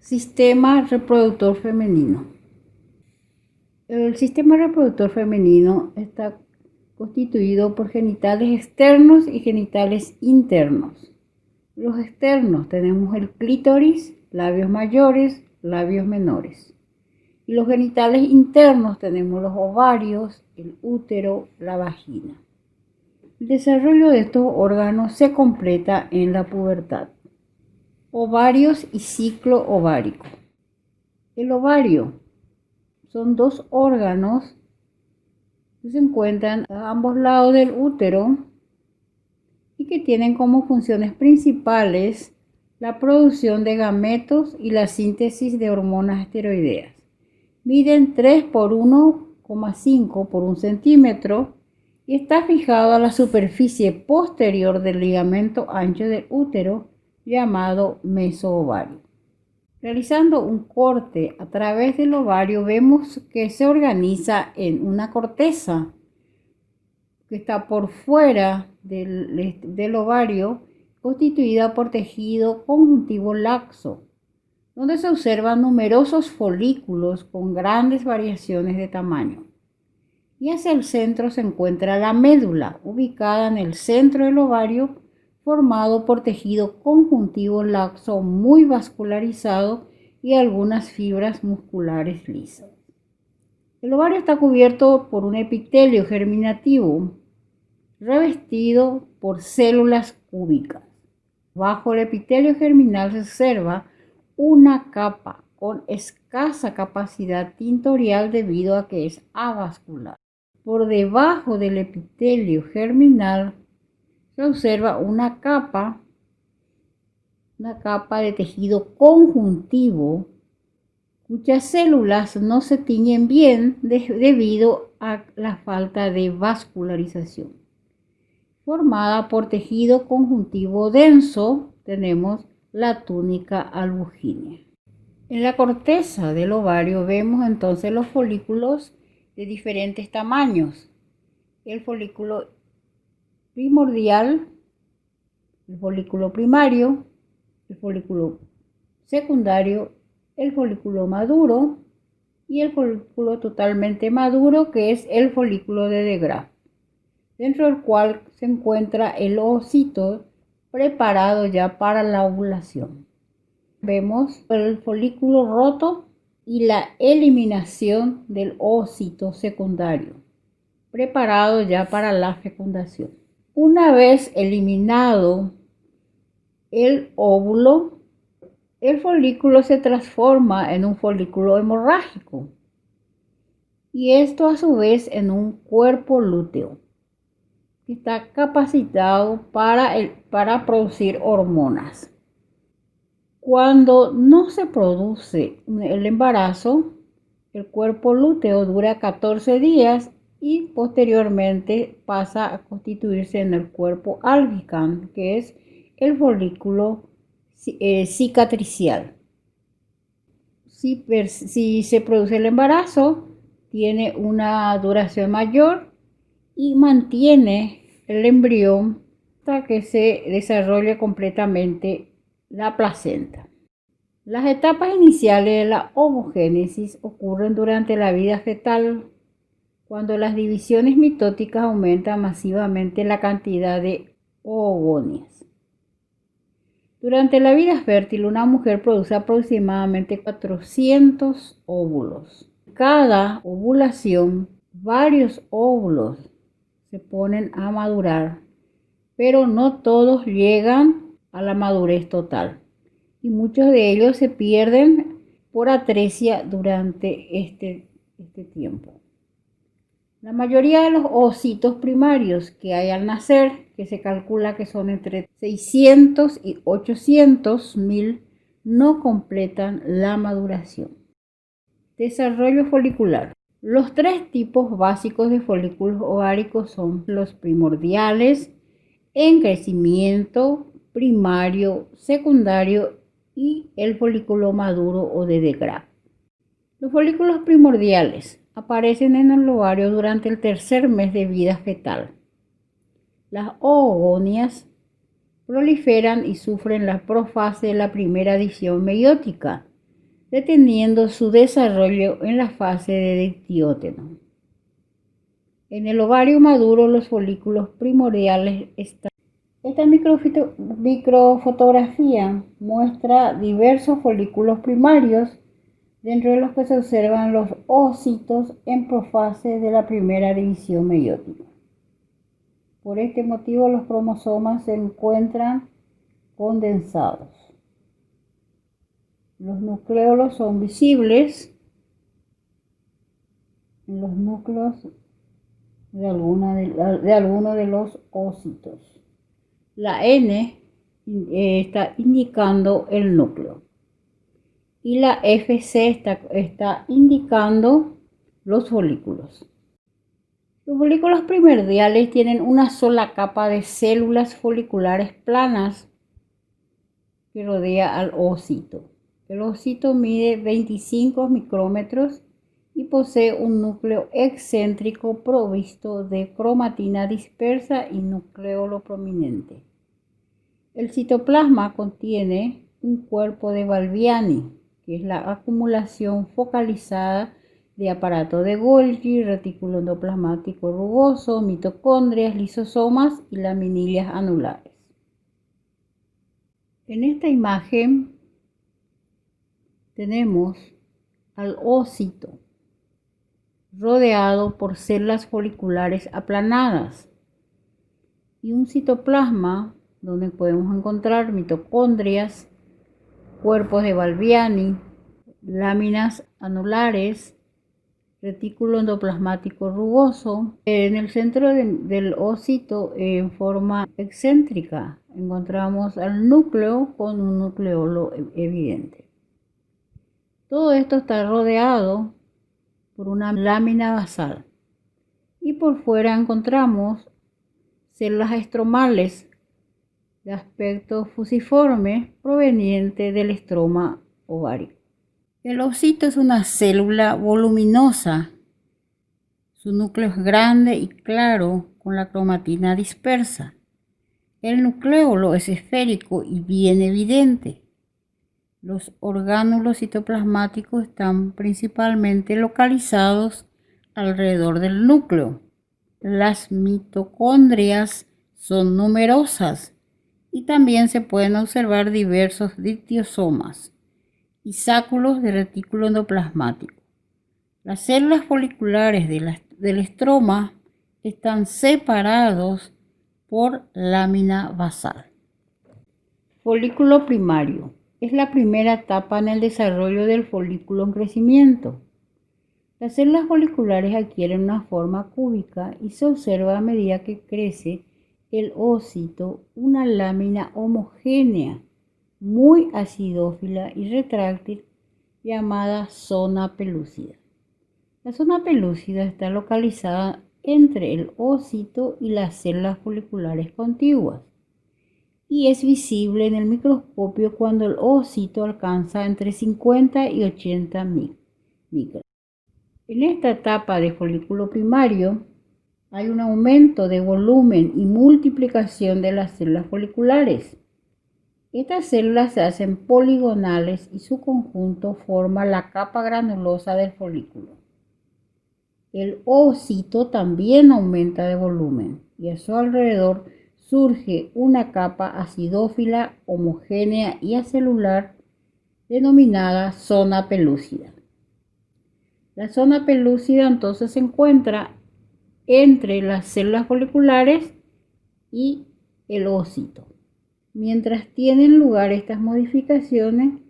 Sistema reproductor femenino. El sistema reproductor femenino está constituido por genitales externos y genitales internos. Los externos tenemos el clítoris, labios mayores, labios menores. Y los genitales internos tenemos los ovarios, el útero, la vagina. El desarrollo de estos órganos se completa en la pubertad. Ovarios y ciclo ovárico. El ovario son dos órganos que se encuentran a ambos lados del útero y que tienen como funciones principales la producción de gametos y la síntesis de hormonas esteroideas. Miden 3 por 1,5 por 1 centímetro y está fijado a la superficie posterior del ligamento ancho del útero llamado mesoovario. Realizando un corte a través del ovario vemos que se organiza en una corteza que está por fuera del ovario, constituida por tejido conjuntivo laxo, donde se observan numerosos folículos con grandes variaciones de tamaño. Y hacia el centro se encuentra la médula, ubicada en el centro del ovario, formado por tejido conjuntivo laxo muy vascularizado y algunas fibras musculares lisas. El ovario está cubierto por un epitelio germinativo revestido por células cúbicas. Bajo el epitelio germinal se observa una capa con escasa capacidad tintorial debido a que es avascular. Por debajo del epitelio germinal se observa una capa de tejido conjuntivo cuyas células no se tiñen bien debido a la falta de vascularización. Formada por tejido conjuntivo denso, tenemos la túnica albugínea. En la corteza del ovario vemos entonces los folículos de diferentes tamaños. El folículo primordial, el folículo primario, el folículo secundario, el folículo maduro y el folículo totalmente maduro, que es el folículo de De Graaf, dentro del cual se encuentra el ovocito preparado ya para la ovulación. Vemos el folículo roto y la eliminación del ovocito secundario, preparado ya para la fecundación. Una vez eliminado el óvulo, el folículo se transforma en un folículo hemorrágico y esto a su vez en un cuerpo lúteo que está capacitado para producir hormonas. Cuando no se produce el embarazo, el cuerpo lúteo dura 14 días y posteriormente pasa a constituirse en el cuerpo albicans, que es el folículo cicatricial. Si se produce el embarazo, tiene una duración mayor y mantiene el embrión hasta que se desarrolle completamente la placenta. Las etapas iniciales de la ovogénesis ocurren durante la vida fetal, cuando las divisiones mitóticas aumentan masivamente la cantidad de oogonias. Durante la vida fértil, una mujer produce aproximadamente 400 óvulos. Cada ovulación, varios óvulos se ponen a madurar, pero no todos llegan a la madurez total y muchos de ellos se pierden por atresia durante este tiempo. La mayoría de los ovocitos primarios que hay al nacer, que se calcula que son entre 600 y 800 mil, no completan la maduración. Desarrollo folicular. Los 3 tipos básicos de folículos ováricos son los primordiales, en crecimiento, primario, secundario y el folículo maduro o de De Graaf. Los folículos primordiales aparecen en el ovario durante el tercer mes de vida fetal. Las oogonias proliferan y sufren la profase de la primera adición meiótica, deteniendo su desarrollo en la fase de dictióteno. En el ovario maduro, los folículos primordiales están. Esta microfotografía muestra diversos folículos primarios, dentro de los que se observan los ovocitos en profase de la primera división meiótica. Por este motivo, los cromosomas se encuentran condensados. Los nucleolos son visibles en los núcleos de alguno de los ovocitos. La N está indicando el núcleo y la FC está indicando los folículos. Los folículos primordiales tienen una sola capa de células foliculares planas que rodea al ovocito. El ovocito mide 25 micrómetros y posee un núcleo excéntrico provisto de cromatina dispersa y nucleolo prominente. El citoplasma contiene un cuerpo de Balbiani, que es la acumulación focalizada de aparato de Golgi, retículo endoplasmático rugoso, mitocondrias, lisosomas y laminillas anulares. En esta imagen tenemos al ovocito rodeado por células foliculares aplanadas y un citoplasma donde podemos encontrar mitocondrias, cuerpos de Balbiani, láminas anulares, retículo endoplasmático rugoso. En el centro del ovocito, en forma excéntrica, encontramos al núcleo con un nucleolo evidente. Todo esto está rodeado por una lámina basal y por fuera encontramos células estromales de aspecto fusiforme proveniente del estroma ovárico. El ovocito es una célula voluminosa. Su núcleo es grande y claro con la cromatina dispersa. El nucleolo es esférico y bien evidente. Los orgánulos citoplasmáticos están principalmente localizados alrededor del núcleo. Las mitocondrias son numerosas y también se pueden observar diversos dictiosomas y sáculos de retículo endoplasmático. Las células foliculares del estroma están separados por lámina basal. Folículo primario. Es la primera etapa en el desarrollo del folículo en crecimiento. Las células foliculares adquieren una forma cúbica y se observa a medida que crece el ovocito una lámina homogénea, muy acidófila y retráctil, llamada zona pelúcida. La zona pelúcida está localizada entre el ovocito y las células foliculares contiguas y es visible en el microscopio cuando el ovocito alcanza entre 50 y 80 micras. En esta etapa de folículo primario hay un aumento de volumen y multiplicación de las células foliculares. Estas células se hacen poligonales y su conjunto forma la capa granulosa del folículo. El ovocito también aumenta de volumen y a su alrededor surge una capa acidófila, homogénea y acelular denominada zona pelúcida. La zona pelúcida entonces se encuentra entre las células foliculares y el ovocito. Mientras tienen lugar estas modificaciones,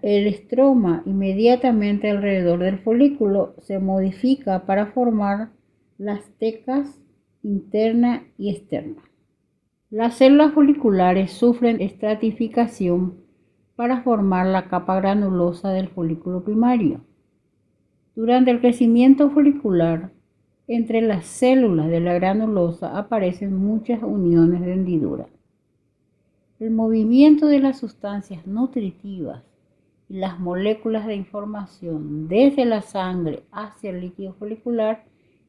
el estroma inmediatamente alrededor del folículo se modifica para formar las tecas interna y externa. Las células foliculares sufren estratificación para formar la capa granulosa del folículo primario. Durante el crecimiento folicular, entre las células de la granulosa aparecen muchas uniones de hendidura. El movimiento de las sustancias nutritivas y las moléculas de información desde la sangre hacia el líquido folicular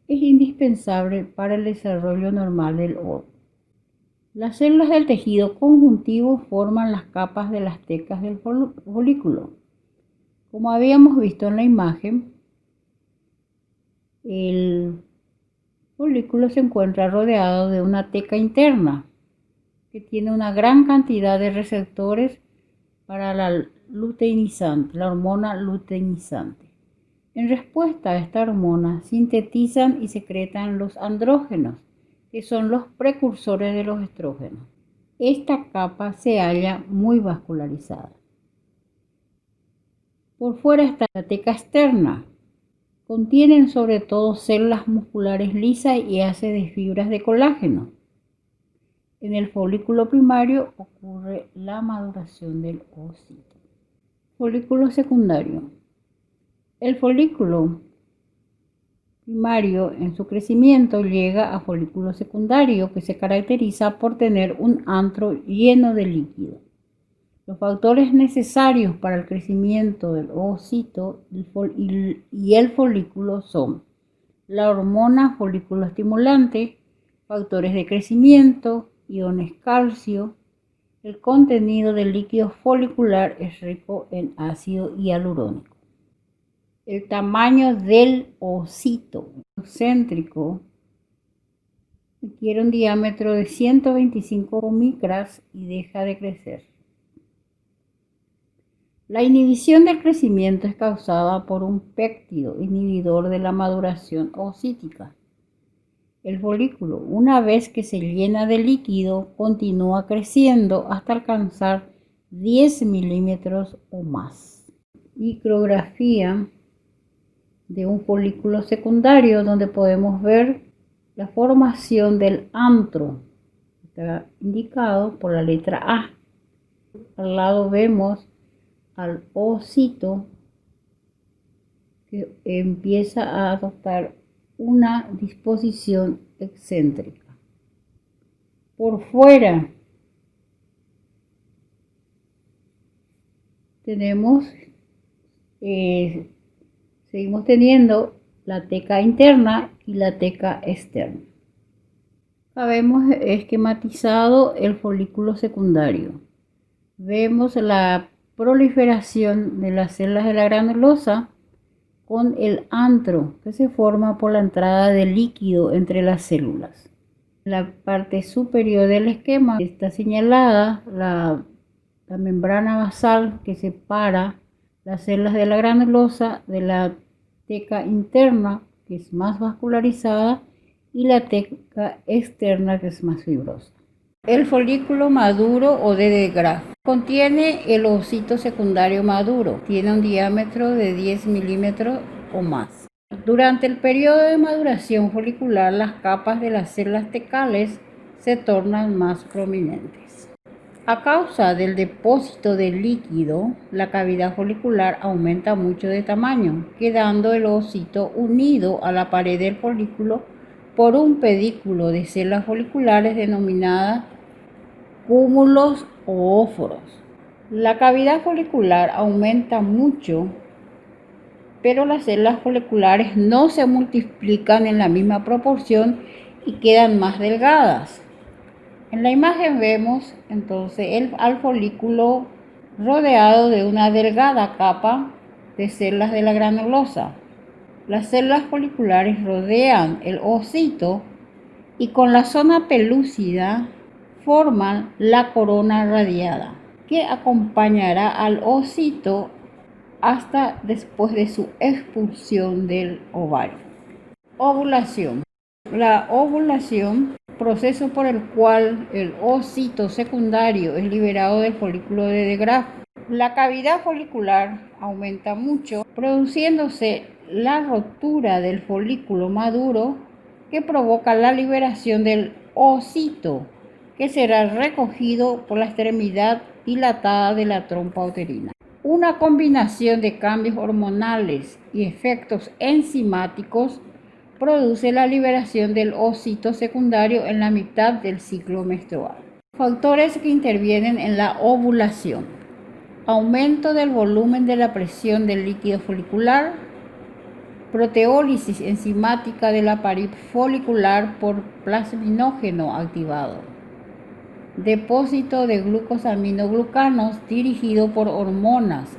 es indispensable para el desarrollo normal del óvulo. Las células del tejido conjuntivo forman las capas de las tecas del folículo. Como habíamos visto en la imagen, el folículo se encuentra rodeado de una teca interna que tiene una gran cantidad de receptores para la luteinizante, la hormona luteinizante. En respuesta a esta hormona, sintetizan y secretan los andrógenos, que son los precursores de los estrógenos. Esta capa se halla muy vascularizada. Por fuera está la teca externa. Contienen sobre todo células musculares lisas y ácidas fibras de colágeno. En el folículo primario ocurre la maduración del ovocito. Folículo secundario. El folículo primario en su crecimiento llega a folículo secundario, que se caracteriza por tener un antro lleno de líquido. Los factores necesarios para el crecimiento del ovocito y el folículo son la hormona folículo estimulante, factores de crecimiento, iones calcio. El contenido del líquido folicular es rico en ácido hialurónico. El tamaño del ovocito concéntrico adquiere un diámetro de 125 micras y deja de crecer. La inhibición del crecimiento es causada por un péptido inhibidor de la maduración ovocítica. El folículo, una vez que se llena de líquido, continúa creciendo hasta alcanzar 10 milímetros o más. Micrografía de un folículo secundario, donde podemos ver la formación del antro, está indicado por la letra A. Al lado vemos al ovocito que empieza a adoptar una disposición excéntrica. Por fuera tenemos seguimos teniendo la teca interna y la teca externa. Acá vemos esquematizado el folículo secundario. Vemos la proliferación de las células de la granulosa con el antro que se forma por la entrada de líquido entre las células. En la parte superior del esquema está señalada la membrana basal que separa las células de la granulosa de la teca interna, que es más vascularizada, y la teca externa, que es más fibrosa. El folículo maduro o de Graf contiene el ovocito secundario maduro. Tiene un diámetro de 10 milímetros o más. Durante el periodo de maduración folicular, las capas de las células tecales se tornan más prominentes. A causa del depósito de líquido, la cavidad folicular aumenta mucho de tamaño, quedando el ovocito unido a la pared del folículo por un pedículo de células foliculares denominadas cúmulos o óforos. La cavidad folicular aumenta mucho, pero las células foliculares no se multiplican en la misma proporción y quedan más delgadas. En la imagen vemos entonces al folículo rodeado de una delgada capa de células de la granulosa. Las células foliculares rodean el ovocito y con la zona pelúcida forman la corona radiada, que acompañará al ovocito hasta después de su expulsión del ovario. Ovulación. La ovulación, proceso por el cual el ovocito secundario es liberado del folículo de Graf. La cavidad folicular aumenta mucho, produciéndose la rotura del folículo maduro, que provoca la liberación del ovocito, que será recogido por la extremidad dilatada de la trompa uterina. Una combinación de cambios hormonales y efectos enzimáticos produce la liberación del ovocito secundario en la mitad del ciclo menstrual. Factores que intervienen en la ovulación: aumento del volumen de la presión del líquido folicular, proteólisis enzimática de la pared folicular por plasminógeno activado, depósito de glucosaminoglucanos dirigido por hormonas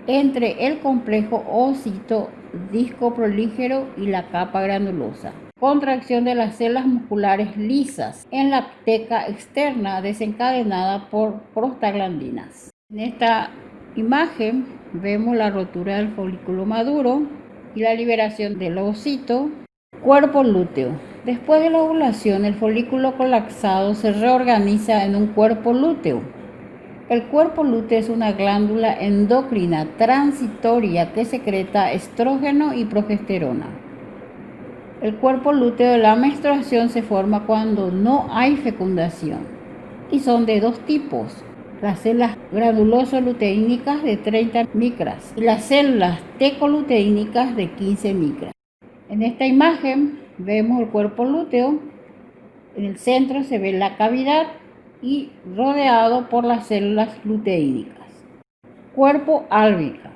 entre el complejo óseo disco prolígero y la capa granulosa. Contracción de las células musculares lisas en la teca externa desencadenada por prostaglandinas. En esta imagen vemos la rotura del folículo maduro y la liberación del ovocito. Cuerpo lúteo. Después de la ovulación, el folículo colapsado se reorganiza en un cuerpo lúteo. El cuerpo lúteo es una glándula endocrina transitoria que secreta estrógeno y progesterona. El cuerpo lúteo de la menstruación se forma cuando no hay fecundación y son de dos tipos: las células granuloso-luteínicas de 30 micras y las células tecoluteínicas de 15 micras. En esta imagen vemos el cuerpo lúteo. En el centro se ve la cavidad y rodeado por las células luteínicas. Cuerpo álbica.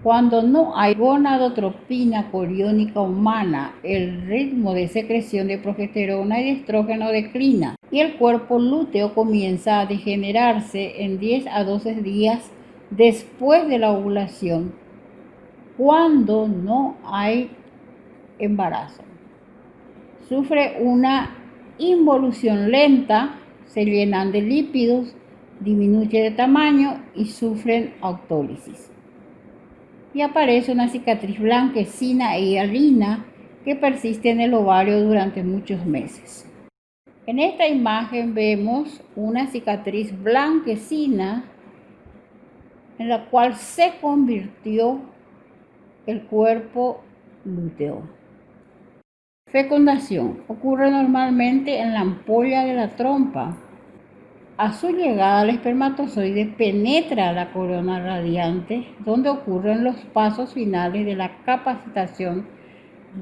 Cuando no hay gonadotropina coriónica humana, el ritmo de secreción de progesterona y de estrógeno declina y el cuerpo lúteo comienza a degenerarse en 10 a 12 días después de la ovulación, cuando no hay embarazo. Sufre una involución lenta, se llenan de lípidos, disminuye de tamaño y sufren autólisis. Y aparece una cicatriz blanquecina e hialina que persiste en el ovario durante muchos meses. En esta imagen vemos una cicatriz blanquecina en la cual se convirtió el cuerpo lúteo. Fecundación. Ocurre normalmente en la ampolla de la trompa. A su llegada, el espermatozoide penetra la corona radiante, donde ocurren los pasos finales de la capacitación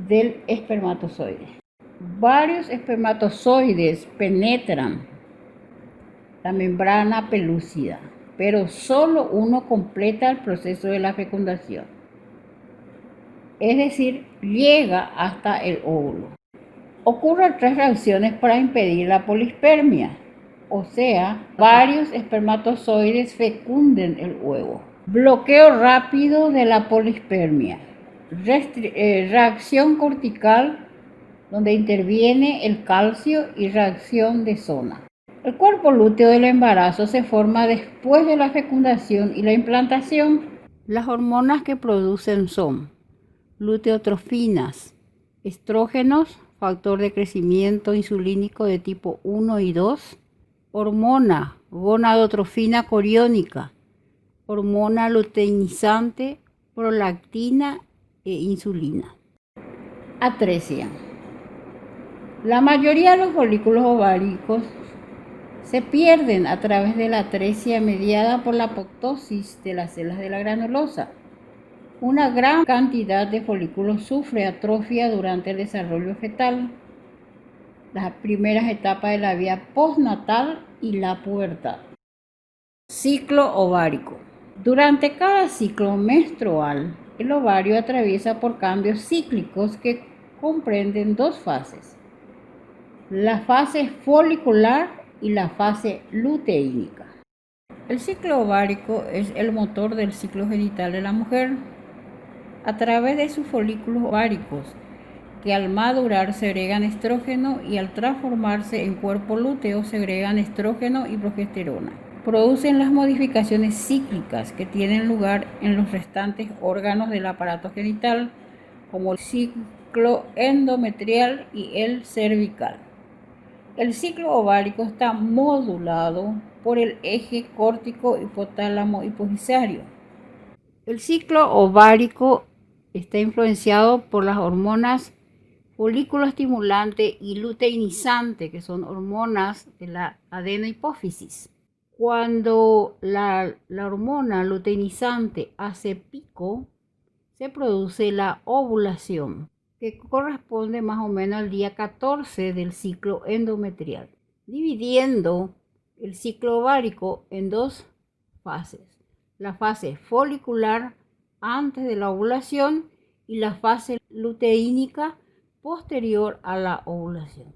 del espermatozoide. Varios espermatozoides penetran la membrana pelúcida, pero solo uno completa el proceso de la fecundación. Es decir, llega hasta el óvulo. Ocurren 3 reacciones para impedir la polispermia, o sea, varios espermatozoides fecunden el huevo. Bloqueo rápido de la polispermia. Reacción cortical, donde interviene el calcio, y reacción de zona. El cuerpo lúteo del embarazo se forma después de la fecundación y la implantación. Las hormonas que producen son luteotrofinas, estrógenos, factor de crecimiento insulínico de tipo 1 y 2, hormona gonadotrofina coriónica, hormona luteinizante, prolactina e insulina. Atresia. La mayoría de los folículos ováricos se pierden a través de la atresia mediada por la apoptosis de las células de la granulosa. Una gran cantidad de folículos sufre atrofia durante el desarrollo fetal, las primeras etapas de la vida postnatal y la pubertad. Ciclo ovárico. Durante cada ciclo menstrual, el ovario atraviesa por cambios cíclicos que comprenden 2 fases: la fase folicular y la fase luteínica. El ciclo ovárico es el motor del ciclo genital de la mujer. A través de sus folículos ováricos, que al madurar segregan estrógeno y al transformarse en cuerpo lúteo segregan estrógeno y progesterona. Producen las modificaciones cíclicas que tienen lugar en los restantes órganos del aparato genital, como el ciclo endometrial y el cervical. El ciclo ovárico está modulado por el eje córtico hipotálamo hipofisario. El ciclo ovárico está influenciado por las hormonas folículo estimulante y luteinizante, que son hormonas de la adenohipófisis. Cuando la hormona luteinizante hace pico, se produce la ovulación, que corresponde más o menos al día 14 del ciclo endometrial, dividiendo el ciclo ovárico en 2 fases: la fase folicular antes de la ovulación y la fase luteínica posterior a la ovulación.